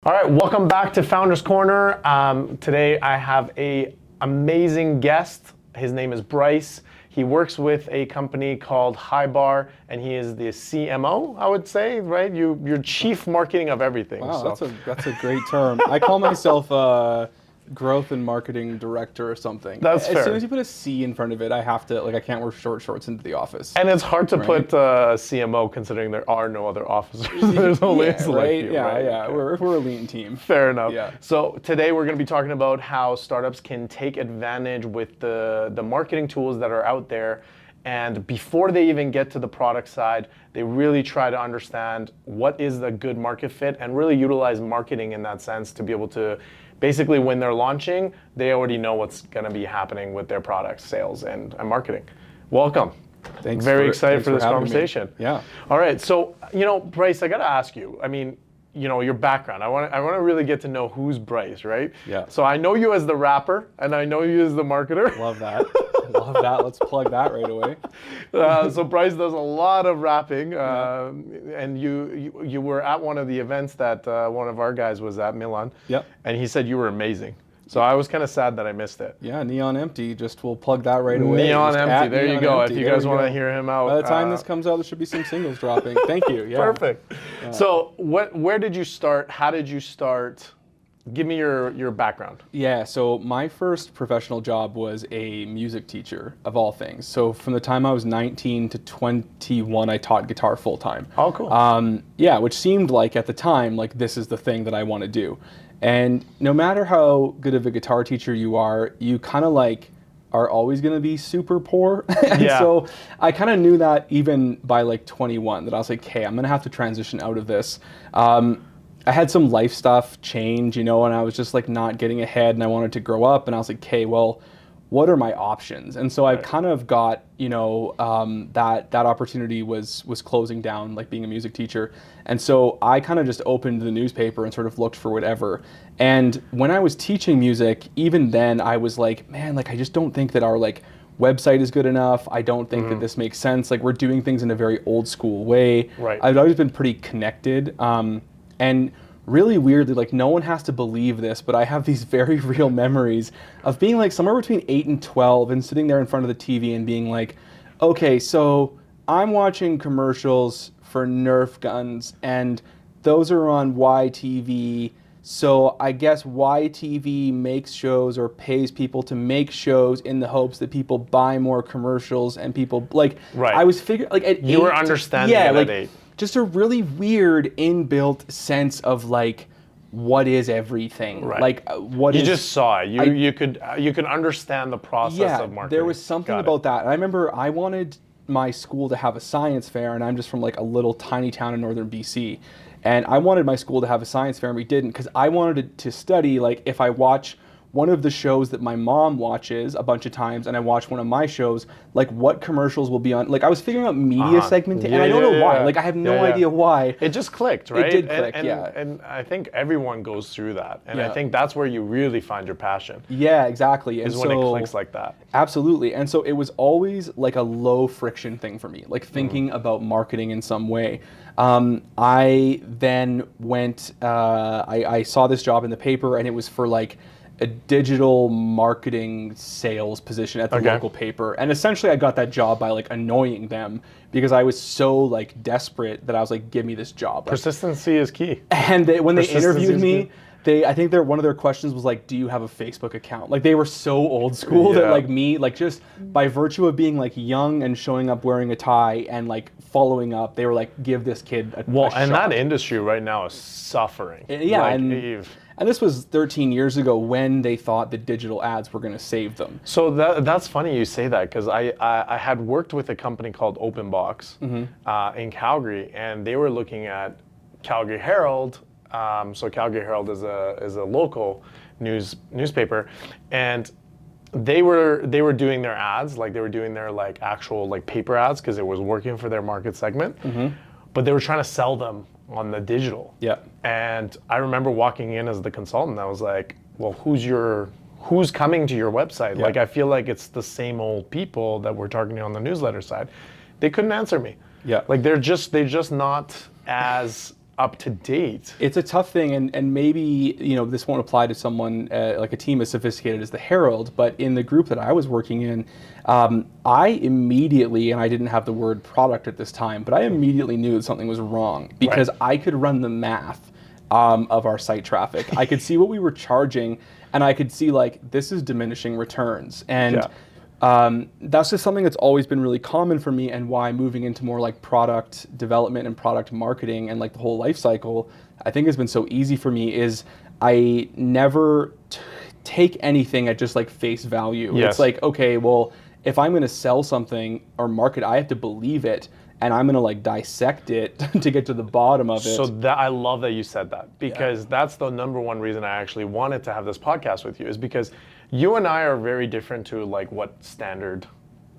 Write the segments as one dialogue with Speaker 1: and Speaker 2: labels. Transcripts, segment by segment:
Speaker 1: All right, welcome back to Founders Korner. Today I have an amazing guest. His name is Bryce. He works with a company called Highbar, and he is the CMO, I would say, right? You're chief marketing of everything.
Speaker 2: Wow, so. that's a great term. I call myself growth and marketing director or something.
Speaker 1: That's fair.
Speaker 2: As soon as you put a C in front of it, I have to, I can't wear short shorts into the office.
Speaker 1: And it's hard to put CMO considering there are no other officers. There's only a select few, right?
Speaker 2: Yeah. Okay. We're a lean team.
Speaker 1: Fair enough.
Speaker 2: Yeah.
Speaker 1: So today we're going to be talking about how startups can take advantage with the marketing tools that are out there. And before they even get to the product side, they really try to understand what is the good market fit and really utilize marketing in that sense to be able to basically, when they're launching, they already know what's going to be happening with their products, sales, and marketing. Welcome.
Speaker 2: Thanks.
Speaker 1: Very excited for this conversation.
Speaker 2: Me. Yeah.
Speaker 1: All right. So, Bryce, I got to ask you. I mean, your background. I want to really get to know who's Bryce, right?
Speaker 2: Yeah.
Speaker 1: So I know you as the rapper, and I know you as the marketer.
Speaker 2: Love that. Love that. Let's plug that right away.
Speaker 1: So Bryce does a lot of rapping, and you were at one of the events that one of our guys was at, Milan.
Speaker 2: Yep.
Speaker 1: And he said you were amazing. So I was kind of sad that I missed it.
Speaker 2: Yeah, Neon Empty. We'll plug that right away.
Speaker 1: Neon Empty. There you go. If you guys want to hear him out.
Speaker 2: By the time this comes out, there should be some singles dropping. Thank you. Yeah.
Speaker 1: Perfect. Yeah. So where did you start? How did you start? Give me your background.
Speaker 2: Yeah, so my first professional job was a music teacher, of all things. So from the time I was 19 to 21, I taught guitar full time.
Speaker 1: Oh, cool.
Speaker 2: Yeah, which seemed like at the time, like this is the thing that I want to do. And no matter how good of a guitar teacher you are, you kind of are always going to be super poor. And so I kind of knew that even by 21, that I was like, hey, I'm going to have to transition out of this. I had some life stuff change, and I was just not getting ahead, and I wanted to grow up, and I was like, okay, well, what are my options? And so I kind of got, that opportunity was closing down, being a music teacher. And so I kind of just opened the newspaper and sort of looked for whatever. And when I was teaching music, even then I was like, man, I just don't think that our website is good enough. I don't think that this makes sense. We're doing things in a very old school way.
Speaker 1: Right.
Speaker 2: I've always been pretty connected. And really weirdly, no one has to believe this, but I have these very real memories of being somewhere between 8 and 12 and sitting there in front of the TV and being like, okay, so I'm watching commercials for Nerf guns and those are on YTV. So I guess YTV makes shows or pays people to make shows in the hopes that people buy more commercials and people
Speaker 1: Right.
Speaker 2: I was figuring at
Speaker 1: you were understanding it at 8.
Speaker 2: Just a really weird inbuilt sense of what is everything?
Speaker 1: Right.
Speaker 2: What
Speaker 1: you
Speaker 2: is...
Speaker 1: just saw it. You could understand the process of marketing.
Speaker 2: There was something about that. And I remember I wanted my school to have a science fair, and I'm just from a little tiny town in northern BC. And I wanted my school to have a science fair, and we didn't, because I wanted to study, if I watch one of the shows that my mom watches a bunch of times, and I watch one of my shows, what commercials will be on. I was figuring out media segmentation, and I don't know why. I have no idea why.
Speaker 1: It just clicked, right?
Speaker 2: It did click,
Speaker 1: and I think everyone goes through that. And I think that's where you really find your passion.
Speaker 2: Yeah, exactly.
Speaker 1: Is when it clicks like that.
Speaker 2: Absolutely. And so it was always a low friction thing for me, thinking about marketing in some way. I then went, I saw this job in the paper, and it was for a digital marketing sales position at the local paper. And essentially I got that job by annoying them because I was so desperate that I was give me this job.
Speaker 1: Persistency is key.
Speaker 2: And when they interviewed me, I think one of their questions was do you have a Facebook account? They were so old school that me, just by virtue of being young and showing up wearing a tie and following up, they were give this kid a shot.
Speaker 1: And that industry right now is suffering.
Speaker 2: Yeah, and this was 13 years ago when they thought that digital ads were going to save them.
Speaker 1: So that's funny you say that, because I had worked with a company called OpenBox in Calgary, and they were looking at Calgary Herald. So Calgary Herald is a local newspaper, and they were doing their ads, they were doing their actual paper ads because it was working for their market segment, but they were trying to sell them on the digital.
Speaker 2: Yeah.
Speaker 1: And I remember walking in as the consultant, I was like, well, who's coming to your website?
Speaker 2: Yeah.
Speaker 1: I feel like it's the same old people that we're targeting on the newsletter side. They couldn't answer me.
Speaker 2: Yeah.
Speaker 1: They're just not as up to date.
Speaker 2: It's a tough thing, and maybe this won't apply to someone like a team as sophisticated as the Herald, but in the group that I was working in, I immediately, and I didn't have the word product at this time, but I immediately knew that something was wrong because I could run the math of our site traffic. I could see what we were charging, and I could see like this is diminishing returns, and that's just something that's always been really common for me, and why moving into more like product development and product marketing and like the whole life cycle, I think has been so easy for me. Is I never take anything at just like face value. It's like, okay, well, if I'm going to sell something or market, I have to believe it, and I'm going to like dissect it to get to the bottom of it.
Speaker 1: So that, I love that you said that, because that's the number one reason I actually wanted to have this podcast with you, is because you and I are very different to like what standard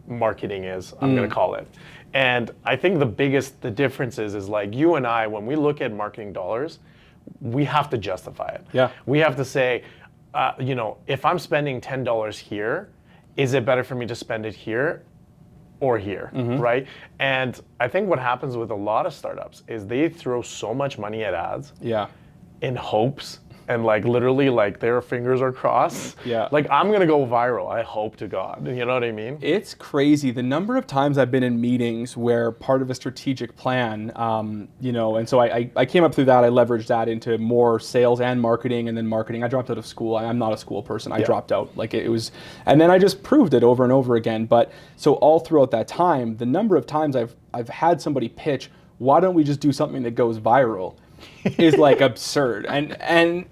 Speaker 1: marketing is, I'm going to call it. And I think the difference is like you and I, when we look at marketing dollars, we have to justify it.
Speaker 2: Yeah.
Speaker 1: We have to say, if I'm spending $10 here, is it better for me to spend it here or here, right? And I think what happens with a lot of startups is they throw so much money at ads in hopes, and like literally like their fingers are crossed. Like, I'm gonna go viral, I hope to God. You know what I mean?
Speaker 2: It's crazy the number of times I've been in meetings where part of a strategic plan, and so I came up through that. I leveraged that into more sales and marketing, and then marketing. I dropped out of school. I'm not a school person. I dropped out. Like it was, and then I just proved it over and over again. But so all throughout that time, the number of times I've had somebody pitch, why don't we just do something that goes viral, is like absurd. And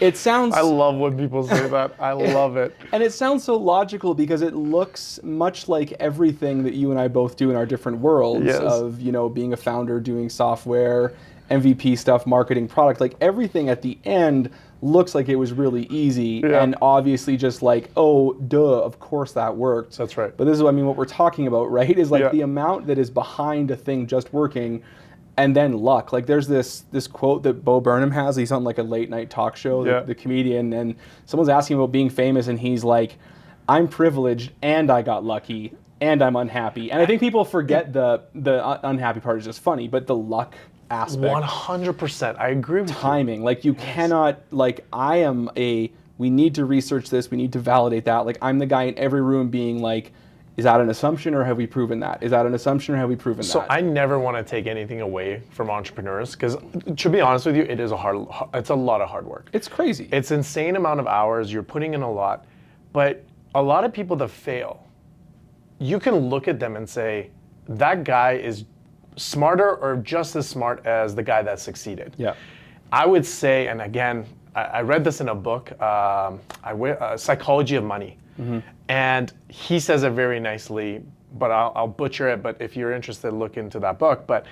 Speaker 2: it sounds...
Speaker 1: I love when people say that. I love it.
Speaker 2: And it sounds so logical because it looks much like everything that you and I both do in our different worlds of, being a founder, doing software, MVP stuff, marketing, product. Like everything at the end looks like it was really easy and obviously just like, oh, duh, of course that worked.
Speaker 1: That's right.
Speaker 2: But this is, what we're talking about, right? Is like the amount that is behind a thing just working. And then luck. Like there's this quote that Bo Burnham has. He's on like a late night talk show, the comedian, and someone's asking about being famous, and he's like, I'm privileged and I got lucky and I'm unhappy. And I think people forget the unhappy part is just funny, but the luck aspect.
Speaker 1: 100%. I agree with
Speaker 2: timing. Like you cannot, like we need to research this, we need to validate that. Like I'm the guy in every room being like, is that an assumption or have we proven that? Is that an assumption or have we proven that?
Speaker 1: So I never want to take anything away from entrepreneurs, because to be honest with you, it's a lot of hard work.
Speaker 2: It's crazy.
Speaker 1: It's insane amount of hours. You're putting in a lot, but a lot of people that fail, you can look at them and say, that guy is smarter or just as smart as the guy that succeeded.
Speaker 2: Yeah.
Speaker 1: I would say, and again, I read this in a book, Psychology of Money. And he says it very nicely, but I'll butcher it. But if you're interested, look into that book. But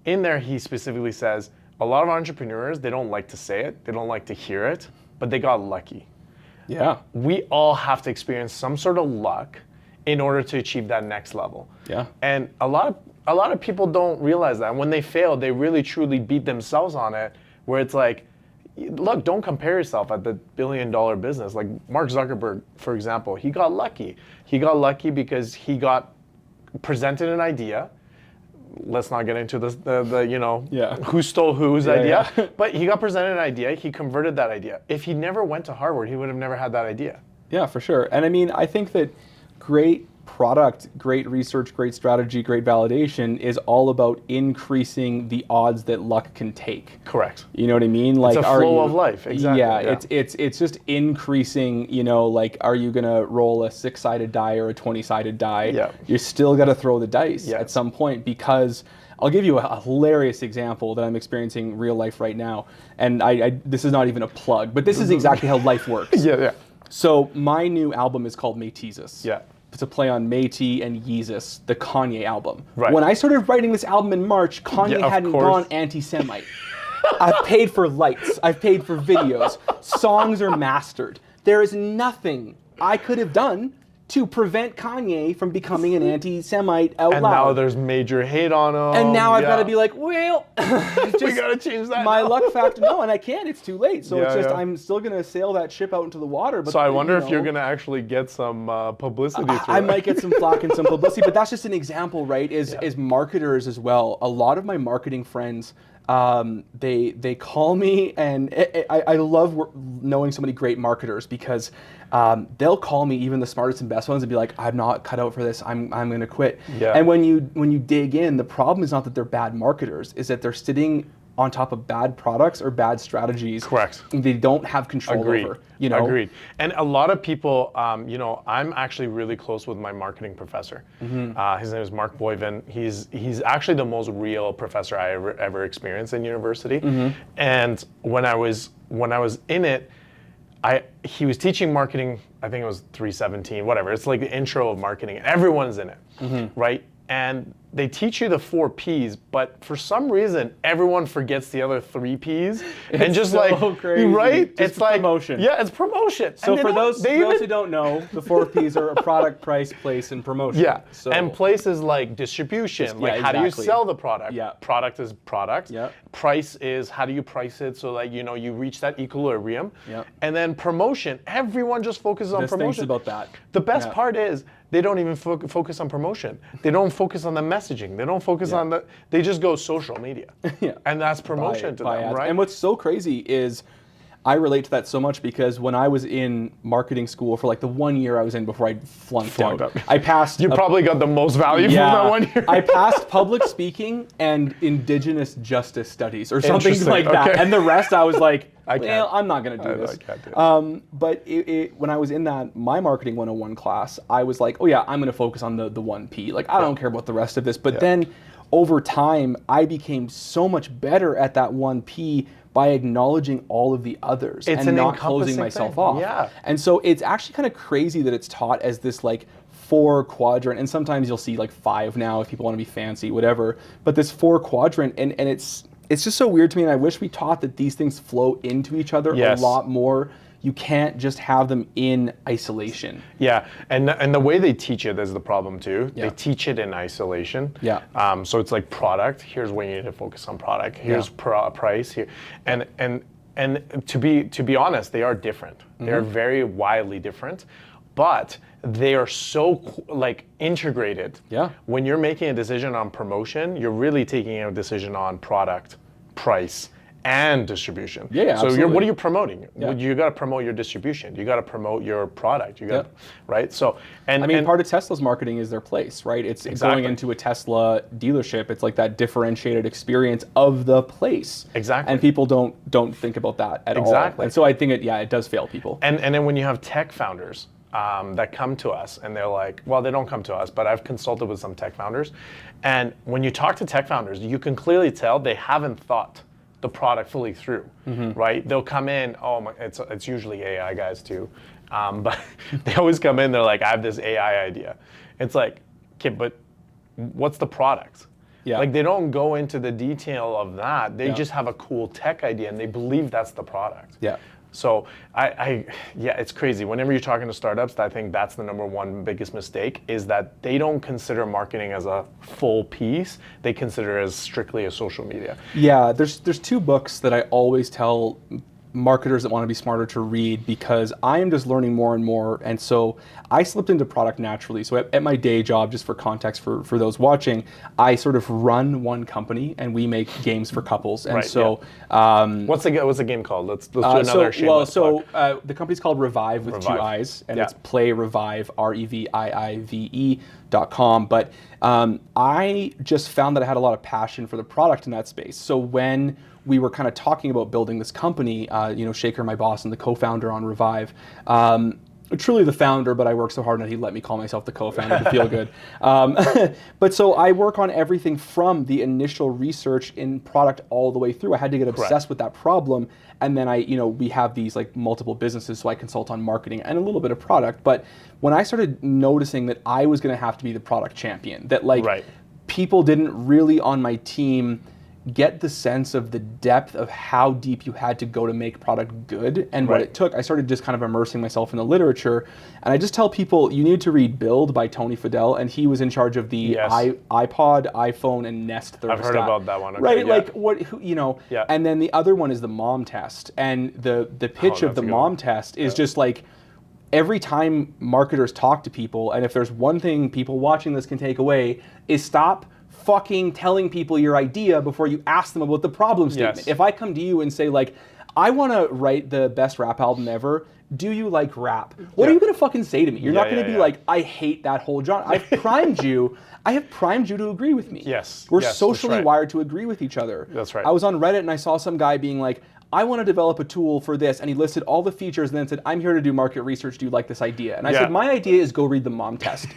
Speaker 1: in there, he specifically says, a lot of entrepreneurs, they don't like to say it, they don't like to hear it, but they got lucky.
Speaker 2: Yeah.
Speaker 1: We all have to experience some sort of luck in order to achieve that next level.
Speaker 2: Yeah.
Speaker 1: And a lot of people don't realize that. When they fail, they really truly beat themselves on it, where it's like, look, don't compare yourself at the billion-dollar business. Like Mark Zuckerberg, for example, he got lucky. He got lucky because he got presented an idea. Let's not get into who stole whose idea.
Speaker 2: Yeah.
Speaker 1: But he got presented an idea. He converted that idea. If he never went to Harvard, he would have never had that idea.
Speaker 2: Yeah, for sure. And I think that great product, great research, great strategy, great validation is all about increasing the odds that luck can take.
Speaker 1: Correct.
Speaker 2: You know what I mean? Like,
Speaker 1: it's a flow of life. Exactly.
Speaker 2: Yeah, it's just increasing, like, are you going to roll a 6-sided die or a 20-sided die?
Speaker 1: Yeah.
Speaker 2: You still got to throw the dice at some point, because I'll give you a hilarious example that I'm experiencing real life right now. And this is not even a plug, but this is exactly how life works.
Speaker 1: Yeah.
Speaker 2: So my new album is called Métis.
Speaker 1: Yeah.
Speaker 2: It's a play on Métis and Yeezus, the Kanye album.
Speaker 1: Right.
Speaker 2: When I started writing this album in March, Kanye hadn't gone anti-Semite. I've paid for lights. I've paid for videos. Songs are mastered. There is nothing I could have done to prevent Kanye from becoming an anti-Semite out
Speaker 1: And
Speaker 2: loud.
Speaker 1: now there's major hate on him.
Speaker 2: And now I've got to be like, well,
Speaker 1: we got to change that
Speaker 2: my
Speaker 1: now.
Speaker 2: luck factor. No, and I can't. It's too late. So it's
Speaker 1: Yeah,
Speaker 2: just
Speaker 1: yeah.
Speaker 2: I'm still going to sail that ship out into the water. But
Speaker 1: So I wonder if you're going to actually get some publicity through
Speaker 2: I
Speaker 1: it.
Speaker 2: might get some flack and some publicity, but that's just an example, right? Is marketers as well. A lot of my marketing friends, they call me, and I love knowing so many great marketers because they'll call me, even the smartest and best ones, and be like, "I'm not cut out for this. I'm going to quit."
Speaker 1: Yeah.
Speaker 2: And when you dig in, the problem is not that they're bad marketers; is that they're sitting on top of bad products or bad strategies.
Speaker 1: Correct.
Speaker 2: They don't have control over.
Speaker 1: Agreed. And a lot of people, I'm actually really close with my marketing professor. His name is Mark Boyven. He's actually the most real professor I ever experienced in university. And when I was in it, he was teaching marketing. I think it was 317, whatever. It's like the intro of marketing, and everyone's in it, right? And they teach you the 4 Ps, but for some reason, everyone forgets the other 3 Ps. And just
Speaker 2: so crazy.
Speaker 1: Right?
Speaker 2: Just
Speaker 1: it's like
Speaker 2: promotion.
Speaker 1: Yeah, it's promotion.
Speaker 2: So
Speaker 1: And
Speaker 2: for those who
Speaker 1: even
Speaker 2: don't know, the 4 Ps are product, price, place, and promotion.
Speaker 1: Yeah,
Speaker 2: So,
Speaker 1: and places like distribution, like how do you
Speaker 2: exactly.
Speaker 1: sell the product?
Speaker 2: Yeah.
Speaker 1: Product is product.
Speaker 2: Yeah.
Speaker 1: Price is how do you price it so that you reach that equilibrium.
Speaker 2: Yeah.
Speaker 1: And then promotion, everyone just focuses on
Speaker 2: this
Speaker 1: promotion.
Speaker 2: thing's about that.
Speaker 1: The best
Speaker 2: Yeah.
Speaker 1: part is they don't even focus on promotion. They don't focus on the messaging. They don't focus on they just go social media.
Speaker 2: Yeah.
Speaker 1: And that's promotion to them,
Speaker 2: ads.
Speaker 1: right?
Speaker 2: And what's so crazy is I relate to that so much because when I was in marketing school for like the 1 year I was in before I flunked out, I passed.
Speaker 1: You probably got the most value from that 1 year.
Speaker 2: I passed public speaking and Indigenous Justice Studies or something
Speaker 1: Interesting,
Speaker 2: like that.
Speaker 1: okay.
Speaker 2: And the rest I was like,
Speaker 1: can't.
Speaker 2: I'm not going to do this.
Speaker 1: I can't do it.
Speaker 2: But when I was in my marketing 101 class, I was like, oh yeah, I'm going to focus on the 1P. Like, I don't care about the rest of this. But then over time, I became so much better at that 1P by acknowledging all of the others and not closing myself off.
Speaker 1: Yeah.
Speaker 2: And so it's actually kind of crazy that it's taught as this like 4 quadrant, and sometimes you'll see like 5 now if people want to be fancy, whatever. But this 4 quadrant, and it's just so weird to me, and I wish we taught that these things flow into each other a lot more. You can't just have them in isolation.
Speaker 1: Yeah, and the way they teach it is the problem too.
Speaker 2: Yeah.
Speaker 1: They teach it in isolation.
Speaker 2: Yeah.
Speaker 1: So it's like product. Here's where you need to focus on product. Here's price here, and to be honest, they are different. They are very wildly different, but they are so like integrated.
Speaker 2: Yeah.
Speaker 1: When you're making a decision on promotion, you're really taking a decision on product, price, and distribution.
Speaker 2: Yeah,
Speaker 1: so
Speaker 2: absolutely.
Speaker 1: what are you promoting?
Speaker 2: Yeah.
Speaker 1: You got to promote your distribution. You got to promote your product. You got right. So
Speaker 2: I mean, part of Tesla's marketing is their place, right? It's going into a Tesla dealership. It's like that differentiated experience of the place.
Speaker 1: Exactly.
Speaker 2: And people don't think about that at all.
Speaker 1: Exactly.
Speaker 2: And so I think it does fail people.
Speaker 1: And then when you have tech founders that come to us and they're like, well, they don't come to us, but I've consulted with some tech founders, and when you talk to tech founders, you can clearly tell they haven't thought the product fully through, right? They'll come in, it's usually AI guys too, but they always come in, they're like, I have this AI idea. It's like, okay, but what's the product?
Speaker 2: Yeah.
Speaker 1: Like they don't go into the detail of that. They just have a cool tech idea and they believe that's the product.
Speaker 2: Yeah.
Speaker 1: So it's crazy. Whenever you're talking to startups, I think that's the number one biggest mistake is that they don't consider marketing as a full piece. They consider it as strictly a social media.
Speaker 2: Yeah, there's 2 books that I always tell marketers that want to be smarter to read because I am just learning more and more. And so I slipped into product naturally. So at my day job, just for context for those watching, I sort of run one company and we make games for couples. And
Speaker 1: what's the game called? Let's do another shameless plug.
Speaker 2: The company's called Revive with 2 I's, and it's Play Revive, REVIIVE.com. But I just found that I had a lot of passion for the product in that space. So when we were kind of talking about building this company, Shaker, my boss, and the co-founder on Revive, truly the founder, but I work so hard that he let me call myself the co-founder to feel good. But so I work on everything from the initial research in product all the way through. I had to get obsessed with that problem. And then we have these like multiple businesses, so I consult on marketing and a little bit of product. But when I started noticing that I was going to have to be the product champion, that people didn't really on my team get the sense of the depth of how deep you had to go to make product good and what it took. I started just kind of immersing myself in the literature, and I just tell people you need to read Build by Tony Fadell, and he was in charge of the iPod, iPhone, and Nest thermostat.
Speaker 1: I've heard about that one. Okay,
Speaker 2: right, like and then the other one is the mom test, and the pitch of the mom test is just like, every time marketers talk to people, and if there's one thing people watching this can take away, is stop fucking telling people your idea before you ask them about the problem statement.
Speaker 1: Yes.
Speaker 2: If I come to you and say like, I want to write the best rap album ever, do you like rap? What are you going to fucking say to me? You're not going to be like, I hate that whole genre. I've primed you. I have primed you to agree with me.
Speaker 1: Yes.
Speaker 2: We're socially wired to agree with each other.
Speaker 1: That's right.
Speaker 2: I was on Reddit and I saw some guy being like, I want to develop a tool for this, and he listed all the features and then said, I'm here to do market research. Do you like this idea? And I said, my idea is go read the mom test.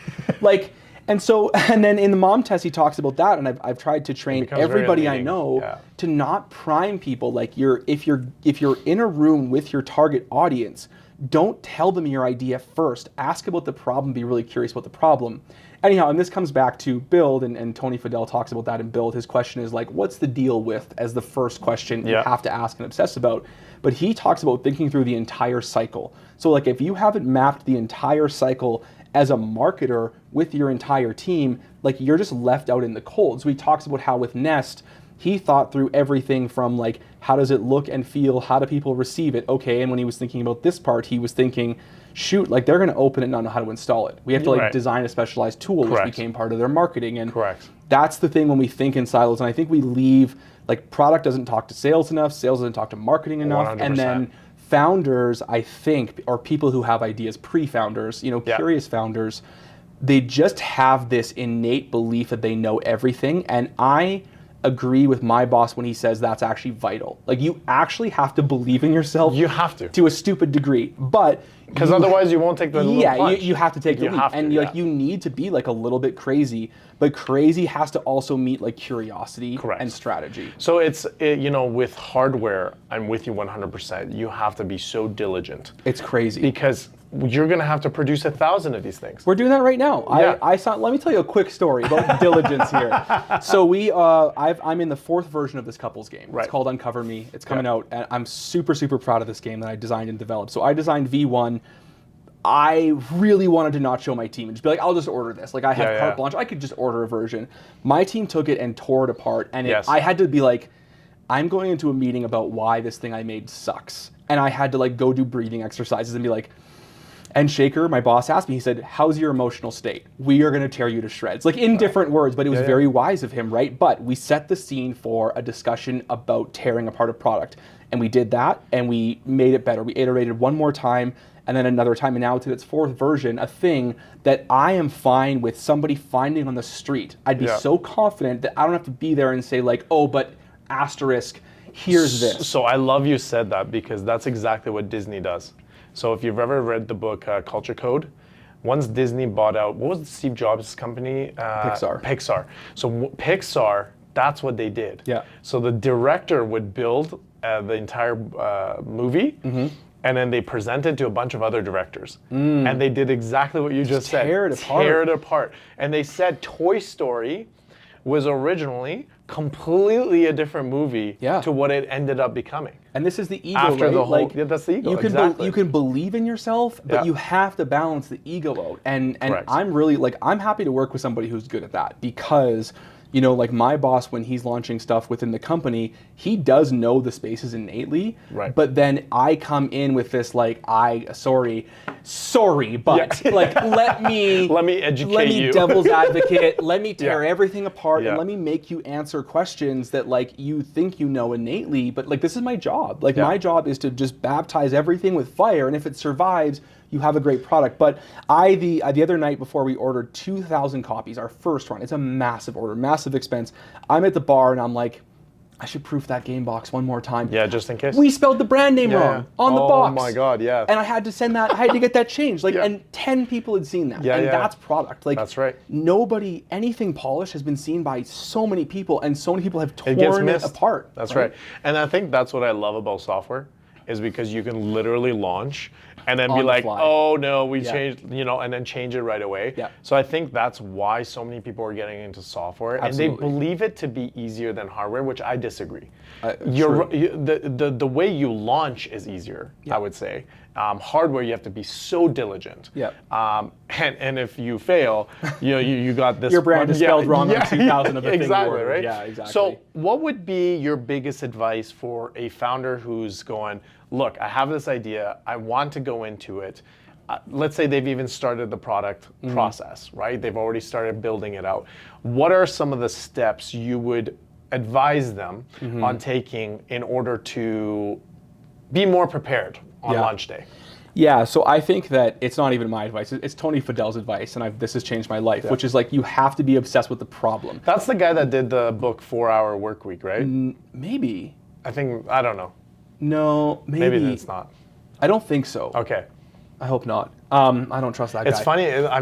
Speaker 2: And then in the mom test, he talks about that, and I've tried to train everybody I know to not prime people. Like, if you're in a room with your target audience, don't tell them your idea first. Ask about the problem. Be really curious about the problem. Anyhow, and this comes back to Build, and Tony Fadell talks about that in Build. His question is like, what's the deal with, as the first question you have to ask and obsess about. But he talks about thinking through the entire cycle. So like, if you haven't mapped the entire cycle as a marketer with your entire team, like, you're just left out in the cold. So he talks about how with Nest, he thought through everything from like, how does it look and feel? How do people receive it? Okay, and when he was thinking about this part, he was thinking, shoot, like, they're gonna open it and not know how to install it. We have to like design a specialized tool, which became part of their marketing. And that's the thing when we think in silos. And I think we leave, like, product doesn't talk to sales enough, sales doesn't talk to marketing enough,
Speaker 1: 100%.
Speaker 2: And then founders, I think, or people who have ideas, pre-founders, curious founders, they just have this innate belief that they know everything. And I agree with my boss when he says that's actually vital. Like, you actually have to believe in yourself.
Speaker 1: You have to
Speaker 2: a stupid degree, but
Speaker 1: because otherwise you won't take the plunge.
Speaker 2: You have to take the leap, and like, you need to be like a little bit crazy, but crazy has to also meet like curiosity and strategy.
Speaker 1: So with hardware, I'm with you 100%. You have to be so diligent.
Speaker 2: It's crazy
Speaker 1: because you're going to have to produce 1,000 of these things.
Speaker 2: We're doing that right now. I saw. Let me tell you a quick story about diligence here. So I'm in the 4th version of this couples game. It's called Uncover Me. It's coming out, and I'm super, super proud of this game that I designed and developed. So I designed V1. I really wanted to not show my team and just be like, I'll just order this. Like, I have carte blanche. I could just order a version. My team took it and tore it apart, and I had to be like, I'm going into a meeting about why this thing I made sucks. And I had to like go do breathing exercises and be like, and Shaker, my boss, asked me, he said, how's your emotional state? We are going to tear you to shreds. Like, in different words, but it was very wise of him, right? But we set the scene for a discussion about tearing apart a product. And we did that, and we made it better. We iterated one more time, and then another time, and now it's in its 4th version, a thing that I am fine with somebody finding on the street. I'd be so confident that I don't have to be there and say like, oh, but asterisk, here's this.
Speaker 1: So I love you said that, because that's exactly what Disney does. So if you've ever read the book Culture Code, once Disney bought out, what was Steve Jobs' company? Pixar. So Pixar, that's what they did.
Speaker 2: Yeah.
Speaker 1: So the director would build the entire movie, and then they presented to a bunch of other directors. And they did exactly what you just said.
Speaker 2: Tear it apart.
Speaker 1: And they said Toy Story was originally completely a different movie to what it ended up becoming.
Speaker 2: And this is the ego,
Speaker 1: After
Speaker 2: right?
Speaker 1: the whole, that's the ego,
Speaker 2: you can believe in yourself, but you have to balance the ego out. And I'm really, like, I'm happy to work with somebody who's good at that, because, like, my boss, when he's launching stuff within the company, he does know the spaces innately.
Speaker 1: Right.
Speaker 2: But then I come in with this, like, sorry, but like, let me
Speaker 1: educate you.
Speaker 2: Devil's advocate, let me tear everything apart, and let me make you answer questions that, like, you think you know innately, but like, this is my job. Like, my job is to just baptize everything with fire, and if it survives, you have a great product. But the other night, before we ordered 2,000 copies, our first run, it's a massive order, massive expense. I'm at the bar and I'm like, I should proof that game box one more time.
Speaker 1: Yeah, just in case.
Speaker 2: We spelled the brand name wrong on the box.
Speaker 1: Oh my God, yeah.
Speaker 2: And I had to send that, I had to get that changed. Like, and 10 people had seen that. And that's product. Like,
Speaker 1: that's right.
Speaker 2: Anything polished has been seen by so many people, and so many people have torn it apart.
Speaker 1: That's right. And I think that's what I love about software, is because you can literally launch and then
Speaker 2: On
Speaker 1: be
Speaker 2: the
Speaker 1: like,
Speaker 2: fly.
Speaker 1: oh no, we
Speaker 2: Yeah.
Speaker 1: changed, and then change it right away.
Speaker 2: Yeah.
Speaker 1: So I think that's why so many people are getting into software,
Speaker 2: Absolutely.
Speaker 1: and they believe it to be easier than hardware, which I disagree.
Speaker 2: True.
Speaker 1: The way you launch is easier, I would say. Hardware, you have to be so diligent.
Speaker 2: Yeah.
Speaker 1: And if you fail, you got this.
Speaker 2: Your brand is spelled wrong on 2,000 of the thing you
Speaker 1: exactly,
Speaker 2: ordered.
Speaker 1: right?
Speaker 2: Yeah, exactly.
Speaker 1: So what would be your biggest advice for a founder who's going, look, I have this idea, I want to go into it. Let's say they've even started the product process, right? They've already started building it out. What are some of the steps you would advise them on taking in order to be more prepared on launch day?
Speaker 2: Yeah, so I think that it's not even my advice. It's Tony Fadell's advice, and this has changed my life, which is like you have to be obsessed with the problem.
Speaker 1: That's the guy that did the book 4-Hour Workweek, right?
Speaker 2: Maybe.
Speaker 1: I don't know.
Speaker 2: No, maybe.
Speaker 1: Maybe it's not.
Speaker 2: I don't think so.
Speaker 1: Okay.
Speaker 2: I hope not. I don't trust that guy.
Speaker 1: It's funny. I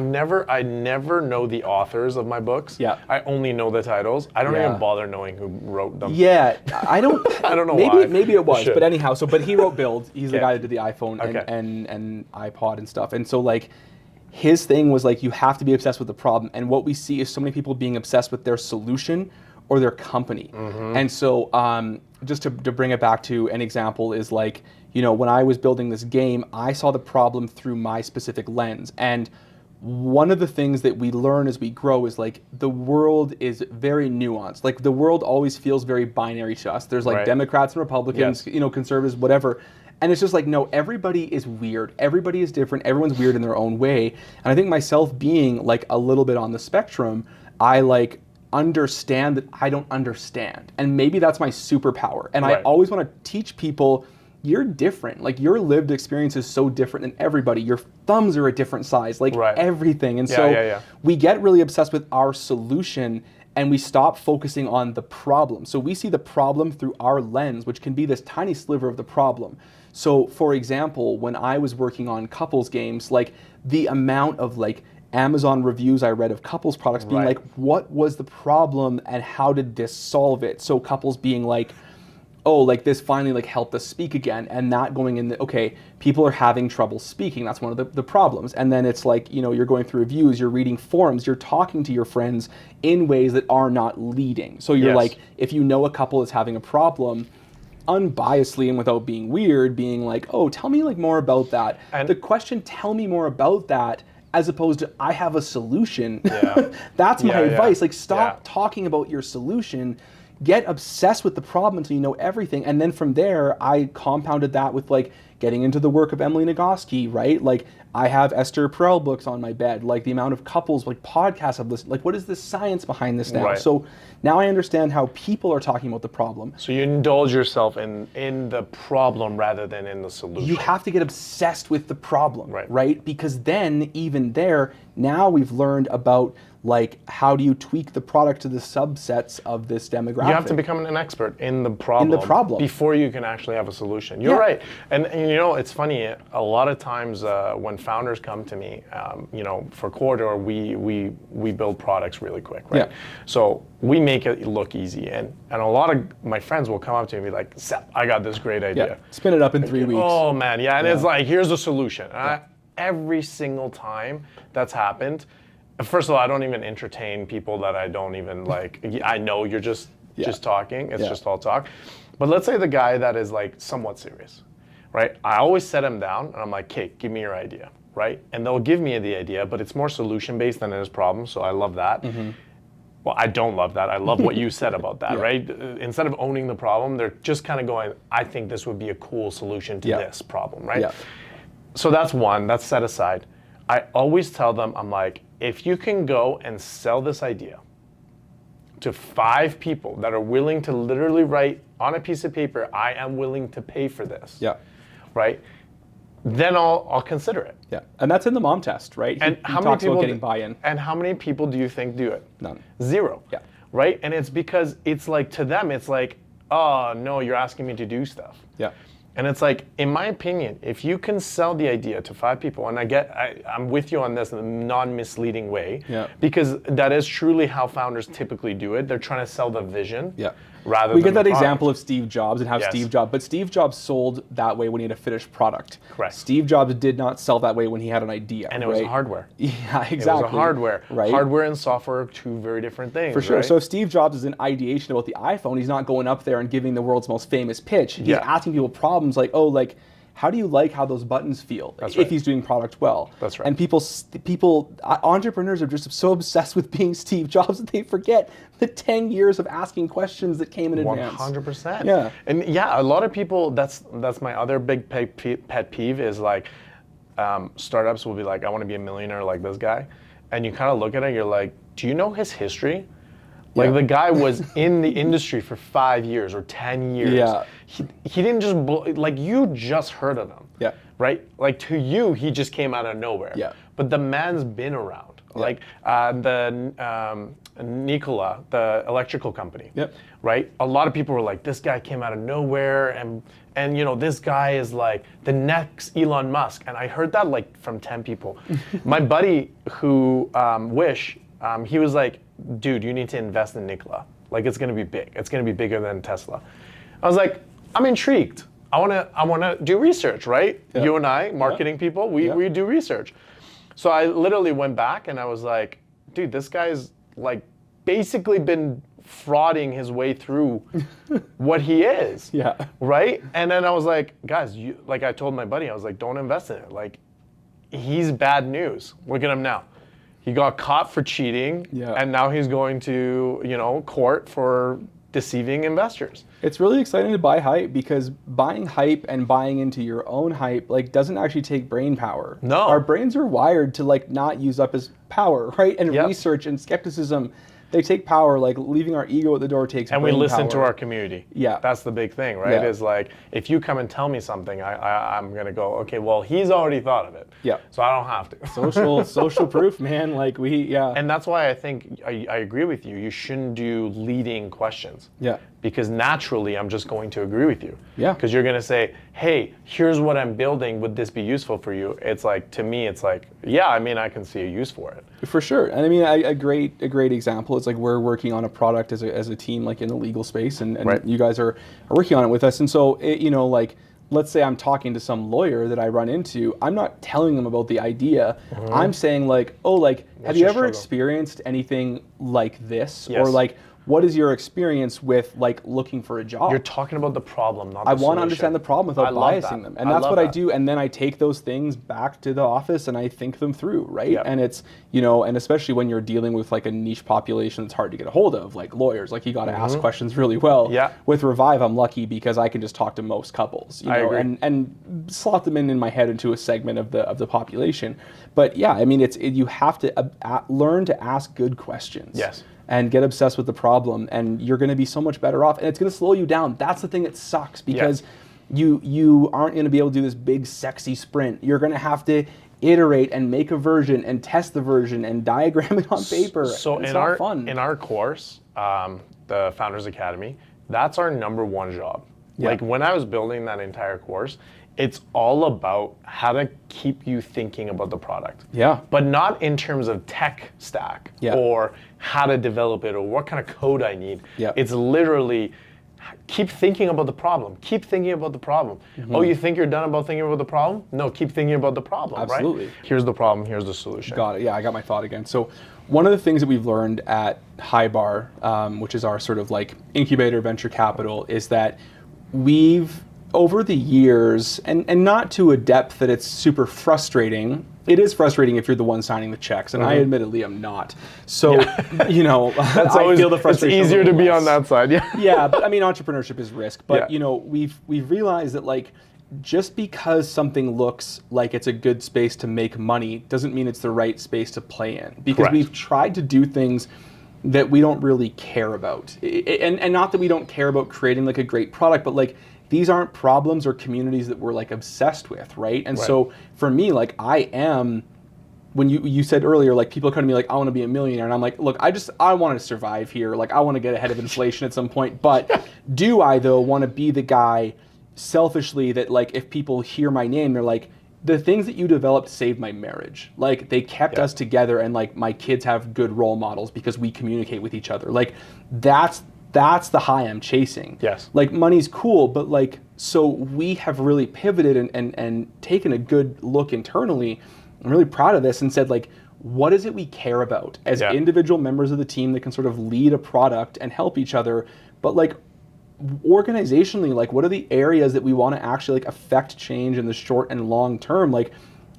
Speaker 1: never know the authors of my books.
Speaker 2: Yeah.
Speaker 1: I only know the titles. I don't
Speaker 2: Yeah.
Speaker 1: even bother knowing who wrote them.
Speaker 2: Yeah, I don't.
Speaker 1: I don't know
Speaker 2: maybe,
Speaker 1: why.
Speaker 2: Maybe it was,
Speaker 1: Should.
Speaker 2: but anyhow. But he wrote Build. He's the
Speaker 1: Okay.
Speaker 2: guy that did the iPhone
Speaker 1: Okay.
Speaker 2: and iPod and stuff. And so like, his thing was like you have to be obsessed with the problem. And what we see is so many people being obsessed with their solution or their company. And so just to bring it back to an example is like, when I was building this game, I saw the problem through my specific lens. And one of the things that we learn as we grow is like the world is very nuanced. Like the world always feels very binary to us. There's like
Speaker 1: Right.
Speaker 2: Democrats and Republicans,
Speaker 1: Yes.
Speaker 2: conservatives, whatever. And it's just like, no, everybody is weird. Everybody is different. Everyone's weird in their own way. And I think myself being like a little bit on the spectrum, I like understand that I don't understand. And maybe that's my superpower. And I
Speaker 1: Right.
Speaker 2: always want to teach people you're different. Like your lived experience is so different than everybody. Your thumbs are a different size, like
Speaker 1: Right.
Speaker 2: everything. And
Speaker 1: Yeah,
Speaker 2: so
Speaker 1: yeah.
Speaker 2: we get really obsessed with our solution and we stop focusing on the problem. So we see the problem through our lens, which can be this tiny sliver of the problem. So for example, when I was working on couples games, like the amount of like Amazon reviews I read of couples products being
Speaker 1: Right.
Speaker 2: like, what was the problem and how did this solve it? So couples being like, oh, like this finally like helped us speak again, and that going in okay, people are having trouble speaking. That's one of the problems. And then it's like, you're going through reviews, you're reading forums, you're talking to your friends in ways that are not leading. So you're
Speaker 1: Yes.
Speaker 2: like, if you know a couple is having a problem, unbiasedly and without being weird, being like, oh, tell me like more about that.
Speaker 1: And
Speaker 2: the question, tell me more about that, as opposed to I have a solution.
Speaker 1: Yeah.
Speaker 2: That's my
Speaker 1: Yeah, yeah.
Speaker 2: advice. Like stop
Speaker 1: Yeah.
Speaker 2: talking about your solution. Get obsessed with the problem until you know everything. And then from there, I compounded that with like getting into the work of Emily Nagoski, right? Like I have Esther Perel books on my bed, like the amount of couples, like podcasts I've listened, like what is the science behind this now?
Speaker 1: Right.
Speaker 2: So now I understand how people are talking about the problem.
Speaker 1: So you indulge yourself in the problem rather than in the solution.
Speaker 2: You have to get obsessed with the problem,
Speaker 1: Right.
Speaker 2: right? Because then even there, now we've learned about like how do you tweak the product to the subsets of this demographic.
Speaker 1: You have to become an expert in the problem. Before you can actually have a solution. You're
Speaker 2: Yeah.
Speaker 1: right. And it's funny, a lot of times when founders come to me, for Corridor, we build products really quick, right?
Speaker 2: Yeah.
Speaker 1: So we make it look easy. And a lot of my friends will come up to me and be like, Sep, I got this great idea.
Speaker 2: Yeah. Spin it up in 3 weeks.
Speaker 1: Oh man, yeah. And it's like, here's the solution. And every single time that's happened, first of all, I don't even entertain people that I don't even like. I know you're just talking. It's just all talk. But let's say the guy that is like somewhat serious, right? I always set him down and I'm like, "Okay, give me your idea," right? And they'll give me the idea, but it's more solution based than it is problem. So I love that. Well, I don't love that. I love what you said about that, right? Instead of owning the problem, they're just kind of going, "I think this would be a cool solution to this problem," right?
Speaker 2: Yeah.
Speaker 1: So that's one. That's set aside. I always tell them, I'm like, if you can go and sell this idea to 5 people that are willing to literally write on a piece of paper, I am willing to pay for this.
Speaker 2: Yeah.
Speaker 1: Right? Then I'll consider it.
Speaker 2: Yeah. And that's in the mom test, right?
Speaker 1: And
Speaker 2: he
Speaker 1: how many
Speaker 2: talks
Speaker 1: people
Speaker 2: about getting buy-in.
Speaker 1: And how many people do you think do it?
Speaker 2: None.
Speaker 1: 0.
Speaker 2: Yeah.
Speaker 1: Right? And it's because it's like to them, it's like, oh no, you're asking me to do stuff.
Speaker 2: Yeah.
Speaker 1: And it's like, in my opinion, if you can sell the idea to 5 people, and I'm with you on this in a non-misleading way, because that is truly how founders typically do it. They're trying to sell the vision. Rather
Speaker 2: we
Speaker 1: than
Speaker 2: get that
Speaker 1: the product.
Speaker 2: example of Steve Jobs and how but Steve Jobs sold that way when he had a finished product.
Speaker 1: Correct.
Speaker 2: Steve Jobs did not sell that way when he had an idea.
Speaker 1: And it was hardware.
Speaker 2: Yeah, exactly.
Speaker 1: It was a hardware.
Speaker 2: Right.
Speaker 1: Hardware and software are 2 very different things.
Speaker 2: For sure.
Speaker 1: Right?
Speaker 2: So if Steve Jobs is in ideation about the iPhone, he's not going up there and giving the world's most famous pitch. He's asking people problems like, oh, like, how do you like how those buttons feel?
Speaker 1: That's
Speaker 2: if
Speaker 1: right.
Speaker 2: he's doing product well.
Speaker 1: That's right.
Speaker 2: And entrepreneurs are just so obsessed with being Steve Jobs that they forget the 10 years of asking questions that came in advance.
Speaker 1: 100%.
Speaker 2: Yeah.
Speaker 1: And a lot of people, that's my other big pet peeve is like, startups will be like, I want to be a millionaire like this guy. And you kind of look at it, you're like, do you know his history? Like the guy was in the industry for 5 years or 10 years.
Speaker 2: Yeah.
Speaker 1: He didn't just, like you just heard of him.
Speaker 2: Yeah.
Speaker 1: Right? Like to you, he just came out of nowhere.
Speaker 2: Yeah.
Speaker 1: But the man's been around. Yeah. Like the Nikola, the electrical company.
Speaker 2: Yep.
Speaker 1: Right? A lot of people were like, this guy came out of nowhere and you know, this guy is like the next Elon Musk. And I heard that like from 10 people. My buddy who, Wish, he was like, dude, you need to invest in Nikola. Like it's gonna be big. It's gonna be bigger than Tesla. I was like, I'm intrigued. I wanna do research, right?
Speaker 2: Yeah.
Speaker 1: You and I, marketing people, we do research. So I literally went back and I was like, dude, this guy's like basically been frauding his way through what he is.
Speaker 2: Yeah.
Speaker 1: Right? And then I was like, guys, like I told my buddy, I was like, don't invest in it. Like, he's bad news. Look at him now. He got caught for cheating, and now he's going to, court for deceiving investors.
Speaker 2: It's really exciting to buy hype because buying hype and buying into your own hype like doesn't actually take brain power.
Speaker 1: No.
Speaker 2: Our brains are wired to like not use up as power, right? And research and skepticism, they take power. Like leaving our ego at the door takes
Speaker 1: and
Speaker 2: brain
Speaker 1: we listen
Speaker 2: power.
Speaker 1: to our community.
Speaker 2: Yeah.
Speaker 1: That's the big thing, right? Is like, if you come and tell me something, I'm going to go, okay, well, he's already thought of it.
Speaker 2: Yeah.
Speaker 1: So I don't have to.
Speaker 2: Social proof, man. Like
Speaker 1: And that's why I think, I agree with you. You shouldn't do leading questions.
Speaker 2: Yeah.
Speaker 1: Because naturally, I'm just going to agree with you.
Speaker 2: Yeah.
Speaker 1: Because you're going to say, hey, here's what I'm building. Would this be useful for you? It's like, to me, it's like, yeah, I mean, I can see a use for it.
Speaker 2: For sure. And I mean, a great example is like we're working on a product as a team, like in the legal space, and you guys are working on it with us. And so, like, let's say I'm talking to some lawyer that I run into, I'm not telling them about the idea. Mm-hmm. I'm saying like, oh, like, have you ever experienced anything like this?
Speaker 1: Yes.
Speaker 2: Or like, what is your experience with like looking for a job?
Speaker 1: You're talking about the problem, not the solution.
Speaker 2: I want to understand the problem without biasing them. And that's what I do. And then I take those things back to the office and I think them through, right? Yep. And it's, and especially when you're dealing with like a niche population that's hard to get a hold of, like lawyers, like you got to ask questions really well.
Speaker 1: Yeah.
Speaker 2: With Revive, I'm lucky because I can just talk to most couples,
Speaker 1: I agree.
Speaker 2: and slot them in my head into a segment of the population. But yeah, I mean, you have to learn to ask good questions.
Speaker 1: Yes.
Speaker 2: And get obsessed with the problem, and you're going to be so much better off. And it's going to slow you down. That's the thing that sucks because you aren't going to be able to do this big, sexy sprint. You're going to have to iterate and make a version and test the version and diagram it on paper.
Speaker 1: So it's not fun. In our course, the Founders Academy, that's our #1 job. Yeah. Like when I was building that entire course, it's all about how to keep you thinking about the product.
Speaker 2: Yeah.
Speaker 1: But not in terms of tech stack or how to develop it or what kind of code I need.
Speaker 2: Yeah.
Speaker 1: It's literally keep thinking about the problem. Keep thinking about the problem. Mm-hmm. Oh, you think you're done about thinking about the problem? No, keep thinking about the problem.
Speaker 2: Absolutely.
Speaker 1: Right? Here's the problem, here's the solution.
Speaker 2: Got it. Yeah, I got my thought again. So one of the things that we've learned at Highbar, which is our sort of like incubator venture capital, is that we've over the years, and not to a depth that it's super frustrating. It is frustrating if you're the one signing the checks, and I admittedly am not. So,
Speaker 1: that's
Speaker 2: I feel the frustration.
Speaker 1: It's easier to be on that side, yeah.
Speaker 2: Yeah, but I mean, entrepreneurship is risk. But we've realized that like just because something looks like it's a good space to make money doesn't mean it's the right space to play in. Because we've tried to do things that we don't really care about, and not that we don't care about creating like a great product, but like these aren't problems or communities that we're like obsessed with, right? And so for me, like I am, when you said earlier, like people come to me like, I want to be a millionaire. And I'm like, look, I want to survive here. Like I want to get ahead of inflation at some point. But do I though want to be the guy selfishly that like if people hear my name, they're like, the things that you developed saved my marriage. Like they kept us together, and like my kids have good role models because we communicate with each other. Like that's the high I'm chasing.
Speaker 1: Yes.
Speaker 2: Like money's cool, but like, so we have really pivoted and taken a good look internally. I'm really proud of this and said like, what is it we care about as individual members of the team that can sort of lead a product and help each other, but like organizationally, like what are the areas that we want to actually like affect change in the short and long term, like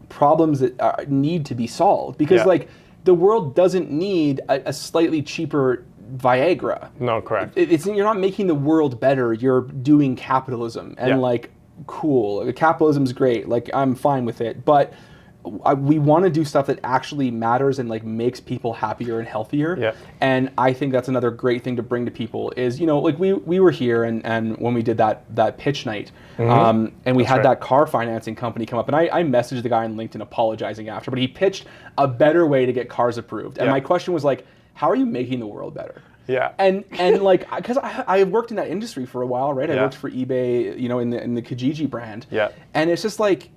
Speaker 2: problems that need to be solved, because like the world doesn't need a slightly cheaper Viagra.
Speaker 1: No, correct.
Speaker 2: You're not making the world better, you're doing capitalism, and like cool, capitalism's great, like I'm fine with it, but we want to do stuff that actually matters and like makes people happier and healthier.
Speaker 1: Yeah.
Speaker 2: And I think that's another great thing to bring to people is, you know, like we were here and when we did that pitch night, and we had that car financing company come up, and I messaged the guy on LinkedIn apologizing after, but he pitched a better way to get cars approved. And my question was like, how are you making the world better?
Speaker 1: Yeah.
Speaker 2: And like, because I worked in that industry for a while, right? I worked for eBay, you know, in the Kijiji brand.
Speaker 1: Yeah.
Speaker 2: And it's just like,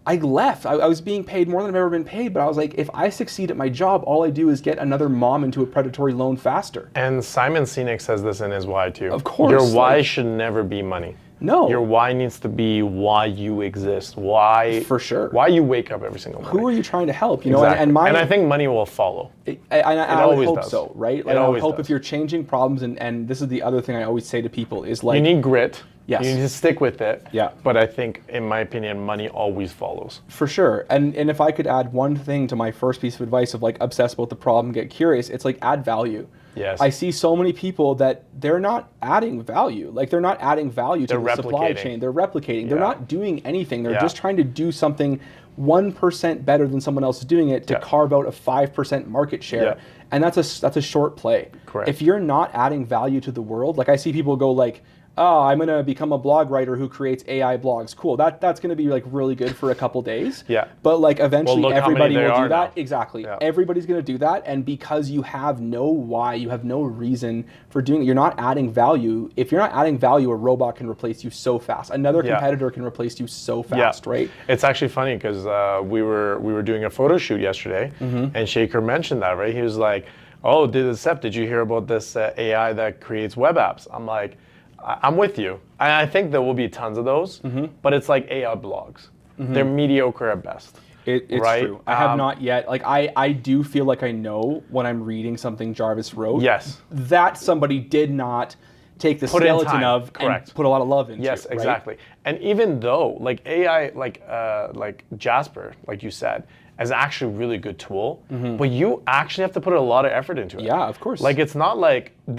Speaker 2: I left. I was being paid more than I've ever been paid, but I was like, if I succeed at my job, all I do is get another mom into a predatory loan faster.
Speaker 1: And Simon Sinek says this in his why too.
Speaker 2: Of course.
Speaker 1: Your why should never be money.
Speaker 2: No.
Speaker 1: Your why needs to be why you exist. Why?
Speaker 2: For sure.
Speaker 1: Why you wake up every single morning.
Speaker 2: Who are you trying to help? You know,
Speaker 1: Exactly.
Speaker 2: and
Speaker 1: I think money will follow.
Speaker 2: I would hope
Speaker 1: does.
Speaker 2: so, right?
Speaker 1: It
Speaker 2: I
Speaker 1: always
Speaker 2: would hope
Speaker 1: does.
Speaker 2: if you're changing problems, and this is the other thing I always say to people is like,
Speaker 1: You need grit.
Speaker 2: Yes.
Speaker 1: You need to stick with it.
Speaker 2: Yeah.
Speaker 1: But I think, in my opinion, money always follows.
Speaker 2: For sure. And if I could add one thing to my first piece of advice of like obsess about the problem, get curious, it's like add value.
Speaker 1: Yes.
Speaker 2: I see so many people that they're not adding value. Like they're not adding value to the supply chain. They're replicating. They're not doing anything. They're just trying to do something 1% better than someone else is doing it to carve out a 5% market share.
Speaker 1: Yeah.
Speaker 2: And that's a short play.
Speaker 1: Correct.
Speaker 2: If you're not adding value to the world, like I see people go like, oh, I'm going to become a blog writer who creates AI blogs. Cool. That's going to be like really good for a couple days.
Speaker 1: Yeah.
Speaker 2: But like eventually
Speaker 1: Well, look how
Speaker 2: everybody
Speaker 1: many there
Speaker 2: will do
Speaker 1: are
Speaker 2: that.
Speaker 1: now.
Speaker 2: Exactly.
Speaker 1: Yeah.
Speaker 2: Everybody's going to do that. And because you have no why, you have no reason for doing it, you're not adding value. If you're not adding value, a robot can replace you so fast. Another competitor can replace you so fast, right?
Speaker 1: It's actually funny because we were doing a photo shoot yesterday, and Shaker mentioned that, right? He was like, oh, Sep, did you hear about this AI that creates web apps? I'm like, I'm with you. I think there will be tons of those, but it's like AI blogs. They're mediocre at best.
Speaker 2: It's
Speaker 1: right?
Speaker 2: true. I have not yet. Like I do feel like I know when I'm reading something Jarvis wrote.
Speaker 1: Yes.
Speaker 2: That somebody did not take the skeleton of and put a lot of love into.
Speaker 1: Yes,
Speaker 2: right?
Speaker 1: exactly. And even though like AI, like Jasper, like you said, is actually a really good tool, but you actually have to put a lot of effort into it.
Speaker 2: Yeah, of course.
Speaker 1: Like it's not like and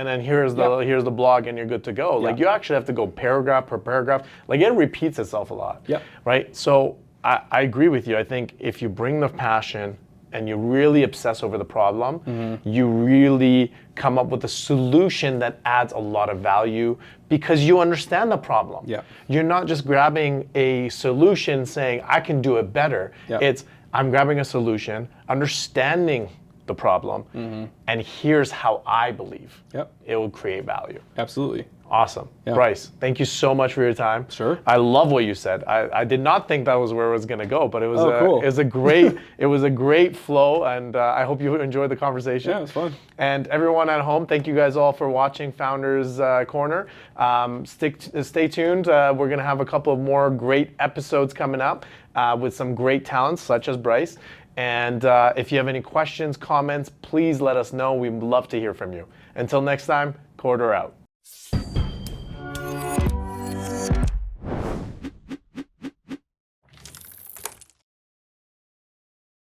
Speaker 1: then here's the blog and you're good to go. Like you actually have to go paragraph per paragraph. Like it repeats itself a lot.
Speaker 2: Yeah.
Speaker 1: Right. So I agree with you. I think if you bring the passion and you really obsess over the problem, you really come up with a solution that adds a lot of value because you understand the problem.
Speaker 2: Yeah.
Speaker 1: You're not just grabbing a solution saying, I can do it better.
Speaker 2: Yeah.
Speaker 1: It's, I'm grabbing a solution, understanding the problem, and here's how I believe it will create value.
Speaker 2: Absolutely.
Speaker 1: Awesome.
Speaker 2: Yeah.
Speaker 1: Bryce, thank you so much for your time.
Speaker 2: Sure.
Speaker 1: I love what you said. I did not think that was where it was going to go, but it was
Speaker 2: cool.
Speaker 1: it was a great flow, and I hope you enjoyed the conversation.
Speaker 2: Yeah, it was fun.
Speaker 1: And everyone at home, thank you guys all for watching Founders Korner. Stay tuned. We're going to have a couple of more great episodes coming up with some great talents such as Bryce. And if you have any questions, comments, please let us know. We'd love to hear from you. Until next time, Korner out.